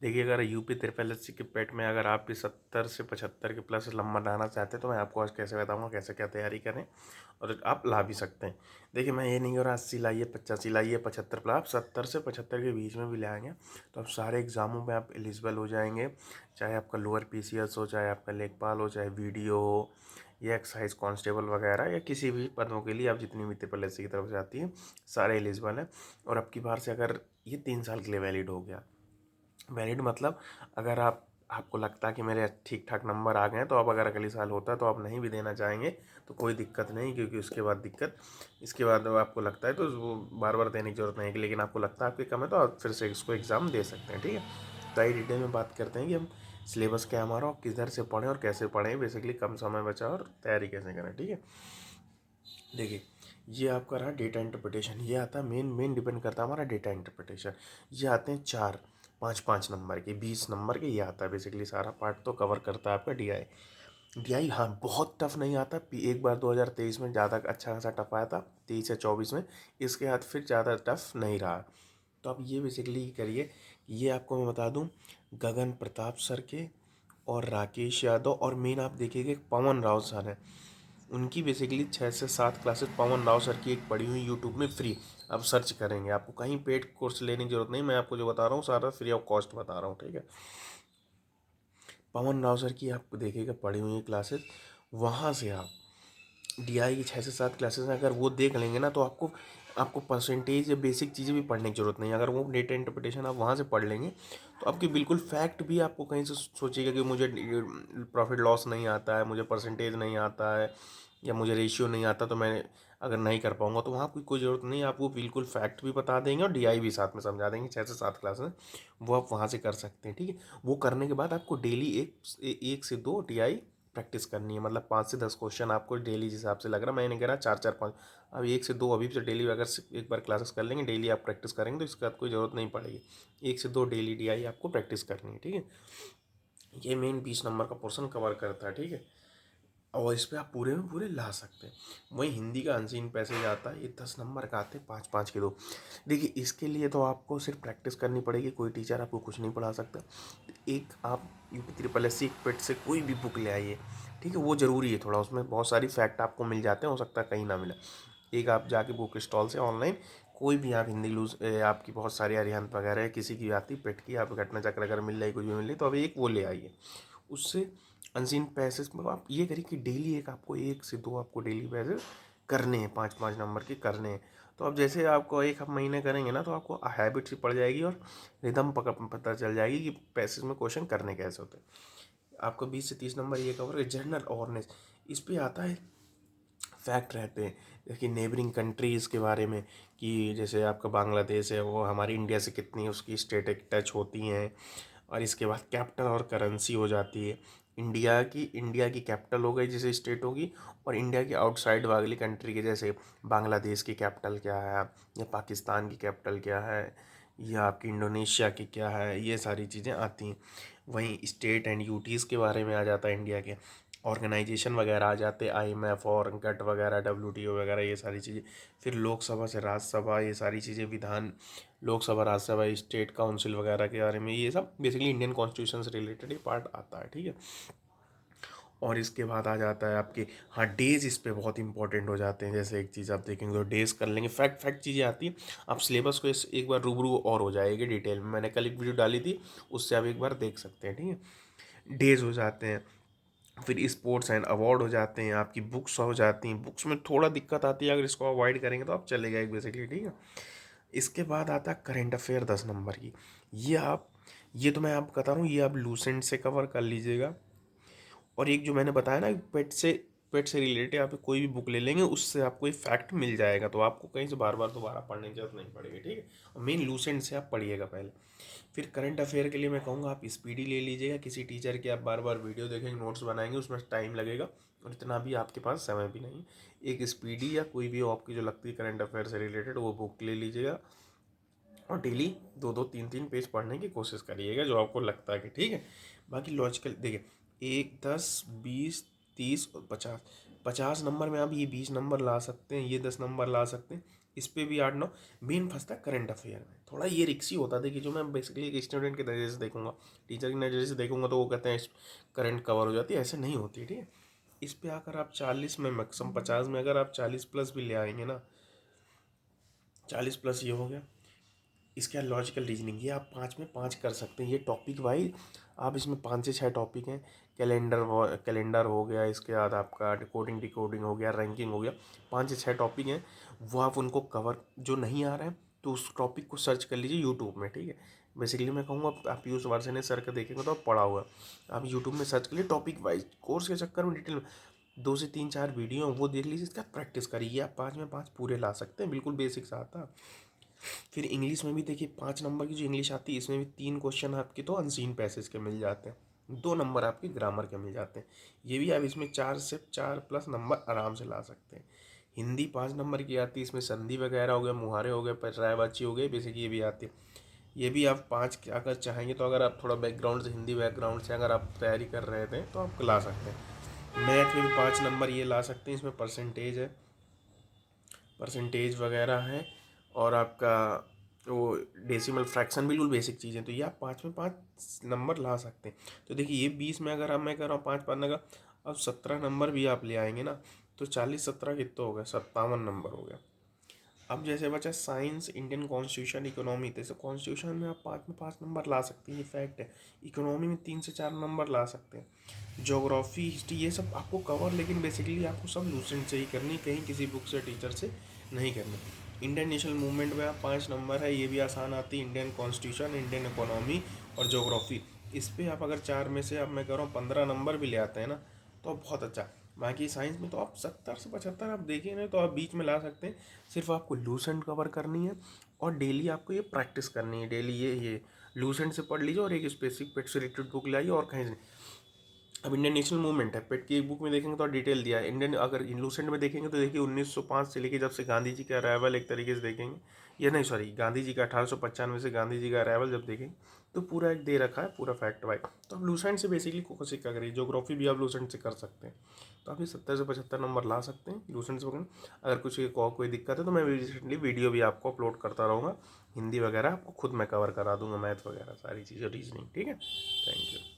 देखिए, अगर UP triple SC के पेट में अगर आप भी 70 से 75 के प्लस नंबर लाना चाहते हैं तो मैं आपको आज कैसे बताऊंगा कैसे क्या तैयारी करें और आप ला भी सकते हैं। देखिए, मैं ये नहीं कह रहा 80 लाइए, 85 लाइए, 75 प्लस, आप 70 से 75 के बीच में भी लाएंगे तो आप सारे एग्ज़ामों में आप एलिजिबल हो जाएंगे। चाहे आपका लोअर पीसीएस हो, चाहे आपका लेखपाल हो, चाहे वीडियो हो, या एक्साइज कांस्टेबल वगैरह, या किसी भी पदों के लिए आप जितनी भी ट्रिपल एससी की तरफ से आती हैं सारे एलिजिबल हैं। और अब की बार से अगर ये 3 साल के लिए वैलिड हो गया, वैलिड मतलब अगर आपको लगता है कि मेरे ठीक ठाक नंबर आ गए हैं तो अब अगर अगले साल होता है तो आप नहीं भी देना चाहेंगे तो कोई दिक्कत नहीं, क्योंकि उसके बाद इसके बाद आपको लगता है तो वो बार बार देने की जरूरत नहीं है, लेकिन आपको लगता है आपके कम है तो आप फिर से इसको एग्ज़ाम दे सकते हैं। ठीक है, तो आई डिटेल में बात करते हैं कि हम सिलेबस क्या हमारा और किधर से पढ़ें और कैसे पढ़ें, बेसिकली कम समय बचा और तैयारी कैसे करें। ठीक है, देखिए, ये आपका रहा डेटा इंटरप्रिटेशन। ये आता है मेन डिपेंड करता है हमारा डेटा इंटरप्रिटेशन। ये आते हैं 4 5 5 नंबर के, 20 नंबर के। ये आता है बेसिकली सारा पार्ट तो कवर करता है आपका डीआई। डीआई हाँ बहुत टफ नहीं आता। एक बार 2023 में ज़्यादा अच्छा खासा टफ आया था, 23 या 24 में। इसके बाद फिर ज़्यादा टफ नहीं रहा। तो आप ये बेसिकली करिए, ये आपको मैं बता दूं, गगन प्रताप सर के और राकेश यादव, और मेन आप देखिएगा पवन राव सर हैं, उनकी बेसिकली 6 से 7 क्लासेस पवन राव सर की एक पड़ी हुई यूट्यूब में फ्री। आप सर्च करेंगे, आपको कहीं पेड कोर्स लेने की जरूरत नहीं, मैं आपको जो बता रहा हूँ सारा फ्री ऑफ कॉस्ट बता रहा हूँ। ठीक है, पवन राव सर की आप देखिएगा पड़ी हुई क्लासेस, वहाँ से आप डीआई की 6 से 7 क्लासेस हैं, अगर वो देख लेंगे ना तो आपको आपको परसेंटेज या बेसिक चीज़ें भी पढ़ने की जरूरत नहीं है। अगर वो डेटा इंटरप्रिटेशन आप वहाँ से पढ़ लेंगे तो आपकी बिल्कुल फैक्ट भी आपको कहीं से सोचिएगा कि मुझे प्रॉफिट लॉस नहीं आता है, मुझे परसेंटेज नहीं आता है, या मुझे रेशियो नहीं आता, तो मैं अगर नहीं कर पाऊंगा, तो वहाँ कोई ज़रूरत नहीं है। आपको बिल्कुल फैक्ट भी बता देंगे और डीआई भी साथ में समझा देंगे। 6 से 7 क्लास में वो आप वहाँ से कर सकते हैं। ठीक है, वो करने के बाद आपको डेली एक से दो डीआई प्रैक्टिस करनी है, मतलब 5 से 10 क्वेश्चन आपको डेली जिस हिसाब से लग रहा है। मैं नहीं कह रहा 4 4 5, अब 1 से 2 अभी से डेली अगर एक बार क्लासेस कर लेंगे, डेली आप प्रैक्टिस करेंगे तो इसके बाद कोई ज़रूरत नहीं पड़ेगी। 1 से 2 डेली डीआई आपको प्रैक्टिस करनी है। ठीक है, ये मेन 20 नंबर का पोर्शन कवर करता है। ठीक है, और इस पे आप पूरे में पूरे ला सकते हैं। वहीं हिंदी का अनसीन पैसेज आता है, ये 10 नंबर का आते हैं, 5 5 के 2। देखिए, इसके लिए तो आपको सिर्फ प्रैक्टिस करनी पड़ेगी, कोई टीचर आपको कुछ नहीं पढ़ा सकता। एक आप यूपी ट्रिपल एस सी पेट से कोई भी बुक ले आइए। ठीक है, वो ज़रूरी है थोड़ा, उसमें बहुत सारी फैक्ट आपको मिल जाते हैं, हो सकता है कहीं ना मिले। एक आप जाके बुक स्टॉल से ऑनलाइन कोई भी आप हिंदी लूज आपकी बहुत सारी अरिहंत वगैरह है, किसी की आती पेट की, आप घटना चक्र अगर मिल रही, कुछ भी मिल रही, तो अभी एक वो ले आइए। उससे अनसीन पैसेज में आप ये करिए कि डेली एक आपको 1 से 2 आपको डेली पैसेज करने हैं, 5 5 नंबर के करने हैं। तो अब जैसे आपको एक आप महीने करेंगे ना तो आपको हैबिट सी पड़ जाएगी और रिदम पता चल जाएगी कि पैसेज में क्वेश्चन करने कैसे होते हैं। आपको 20 से 30 नंबर ये कवर है। जनरल अवेयरनेस, इस पे आता है फैक्ट रहते हैं, जैसे नेबरिंग कंट्रीज़ के बारे में, कि जैसे आपका बांग्लादेश है वो हमारी इंडिया से कितनी उसकी स्टेट टच होती हैं। और इसके बाद कैपिटल और करेंसी हो जाती है। इंडिया की कैपिटल हो गई जैसे स्टेट होगी, और इंडिया की आउटसाइड वाली कंट्री के, जैसे बांग्लादेश की कैपिटल क्या है, या पाकिस्तान की कैपिटल क्या है, या आपकी इंडोनेशिया की क्या है, ये सारी चीज़ें आती हैं। वहीं स्टेट एंड यूटीज़ के बारे में आ जाता है इंडिया के, ऑर्गेनाइजेशन वगैरह आ जाते हैं, आईएमएफ और गट वगैरह, डब्ल्यूटीओ वगैरह, ये सारी चीज़ें। फिर लोकसभा से राज्यसभा, ये सारी चीज़ें, विधान, लोकसभा, राज्यसभा, स्टेट काउंसिल वगैरह के बारे में, ये सब बेसिकली इंडियन कॉन्स्टिट्यूशन से रिलेटेड ये पार्ट आता है। ठीक है, और इसके बाद आ जाता है आपके, हाँ, डेज इस पे बहुत इंपॉर्टेंट हो जाते हैं। जैसे एक चीज़ आप देखेंगे तो डेज कर लेंगे, फैक्ट चीज़ें आती हैं। आप सिलेबस को एक बार रूबरू और हो जाएगी डिटेल में, मैंने कल एक वीडियो डाली थी, उससे आप एक बार देख सकते हैं। ठीक है, डेज हो जाते हैं। फिर स्पोर्ट्स एंड अवार्ड हो जाते हैं, आपकी बुक्स हो जाती हैं। बुक्स में थोड़ा दिक्कत आती है, अगर इसको अवॉइड करेंगे तो आप चलेगा एक बेसिकली। ठीक है, इसके बाद आता है करंट अफेयर 10 नंबर की। ये तो मैं आपको बता रहा हूँ, ये आप लूसेंट से कवर कर लीजिएगा। और एक जो मैंने बताया ना, पेट से रिलेटेड आप कोई भी बुक ले लेंगे उससे आपको एक फैक्ट मिल जाएगा, तो आपको कहीं से बार बार दोबारा पढ़ने की जरूरत नहीं पड़ेगी। ठीक है, और मेन लूसेंट से आप पढ़िएगा पहले। फिर करंट अफेयर के लिए मैं कहूँगा आप स्पीडी ले लीजिएगा, किसी टीचर की आप बार बार वीडियो देखेंगे, नोट्स बनाएंगे, उसमें टाइम लगेगा और इतना भी आपके पास समय भी नहीं। एक स्पीडी या कोई भी आपकी जो लगती है करंट अफेयर से रिलेटेड, वो बुक ले लीजिएगा और डेली 2 2 3 3 पेज पढ़ने की कोशिश करिएगा, जो आपको लगता है कि ठीक है। बाकी लॉजिकल देखिए, 1 10 20 30 और 50, 50 नंबर में आप ये 20 नंबर ला सकते हैं, ये 10 नंबर ला सकते हैं। इस पे भी 8 9 मेन फंसता है करंट अफेयर में। थोड़ा ये रिक्सी होता था कि जो मैं बेसिकली एक स्टूडेंट के नज़रिए से देखूंगा, टीचर के नज़रिए से देखूंगा, तो वो कहते हैं करंट कवर हो जाती है, ऐसे नहीं होती, ठीक है। इस पे अगर आप 40 में मैक्सिमम 50 में अगर आप 40 प्लस भी ले आएंगे ना, 40 प्लस ये हो गया। इसके बाद लॉजिकल रीजनिंग, ये आप 5 में 5 कर सकते हैं, ये टॉपिक वाइज आप इसमें 5 से 6 टॉपिक हैं। कैलेंडर हो गया, इसके बाद आपका कोडिंग डिकोडिंग हो गया, रैंकिंग हो गया, 5 से 6 टॉपिक हैं। वो आप उनको कवर, जो नहीं आ रहा है तो उस टॉपिक को सर्च कर लीजिए यूट्यूब में, ठीक है। बेसिकली मैं कहूँगा आप पीयूष वार्षणेय सर का देखेंगे तो आप पढ़ा हुआ, आप यूट्यूब में सर्च कर लीजिए टॉपिक वाइज, कोर्स के चक्कर में डिटेल में 2 से 3-4 वीडियो वो देख लीजिए, इसका प्रैक्टिस करिए, आप 5 में 5 पूरे ला सकते हैं, बिल्कुल बेसिक सा आता। फिर इंग्लिश में भी देखिए 5 नंबर की जो इंग्लिश आती है, इसमें भी 3 क्वेश्चन आपके तो अनसीन पैसेज के मिल जाते हैं, 2 नंबर आपके ग्रामर के मिल जाते हैं। ये भी आप इसमें 4 से 4 प्लस नंबर आराम से ला सकते हैं। हिंदी 5 नंबर की आती है, इसमें संधि वगैरह हो गए, मुहारे हो गए, पर्यायवाची हो गए, बेसिक ये भी आती है। ये भी आप 5 अगर चाहेंगे तो, अगर आप थोड़ा बैकग्राउंड से, हिंदी बैकग्राउंड से अगर आप तैयारी कर रहे थे तो आप ला सकते हैं। मैथ में भी 5 नंबर ये ला सकते हैं, इसमें परसेंटेज है, परसेंटेज वगैरह है, और आपका वो डेसिमल फ्रैक्शन, बिल्कुल बेसिक चीज़ें, तो ये आप 5 में 5 नंबर ला सकते हैं। तो देखिए ये 20 में अगर अब मैं कर रहा हूँ 5 पढ़ने का, अब 17 नंबर भी आप ले आएंगे ना, तो 40-17 कितना हो गया, 57 नंबर हो गया। अब जैसे बचा साइंस, इंडियन कॉन्स्टिट्यूशन, इकोनॉमी, जैसे कॉन्स्टिट्यूशन में आप 5 में 5 नंबर ला सकते हैं, ये फैक्ट है। इकोनॉमी में 3 से 4 नंबर ला सकते हैं। ज्योग्राफी, हिस्ट्री, ये सब आपको कवर, लेकिन बेसिकली आपको सब लूसेंट से ही करनी, कहीं किसी बुक से, टीचर से नहीं करनी। इंडियन नेशनल मूवमेंट में आप 5 नंबर है, ये भी आसान आती है। इंडियन कॉन्स्टिट्यूशन, इंडियन इकोनॉमी और ज्योग्राफी, इस पर आप अगर 4 में से, अब मैं कह रहा हूँ 15 नंबर भी ले आते हैं ना, तो बहुत अच्छा। बाकी साइंस में तो आप 70 से 75 आप देखिए ना, तो आप बीच में ला सकते हैं। सिर्फ आपको लूसेंट कवर करनी है, और डेली आपको ये प्रैक्टिस करनी है। डेली ये लूसेंट से पढ़ लीजिए, और एक स्पेसिफिक पेट से रिलेटेड बुक लाइए, और कहीं से नहीं। अब इंडियन नेशनल मूवमेंट है, पेट की एक बुक में देखेंगे तो डिटेल दिया है। इंडियन अगर लूसेंट में देखेंगे तो देखिए 1905 से लेके जब से गांधी जी का अराइवल एक तरीके से देखेंगे, या नहीं सॉरी, गांधी जी का 1895 से गांधी जी का अराइवल जब देखेंगे, तो पूरा एक दे रखा है, पूरा फैक्ट वाइज। तो आप लूसेंट से बेसिकली कोशिश क्या करिए, ज्योग्राफी भी आप लूसेंट से कर सकते हैं। तो आप ये 70 से 75 नंबर ला सकते हैं लूसेंट से पकड़। अगर कुछ कोई दिक्कत है तो मैं रिसेंटली वीडियो भी आपको अपलोड करता रहूँगा, हिंदी वगैरह आपको खुद मैं कवर करा दूंगा, मैथ वगैरह सारी चीज़ें, रीजनिंग, ठीक है। Thank you.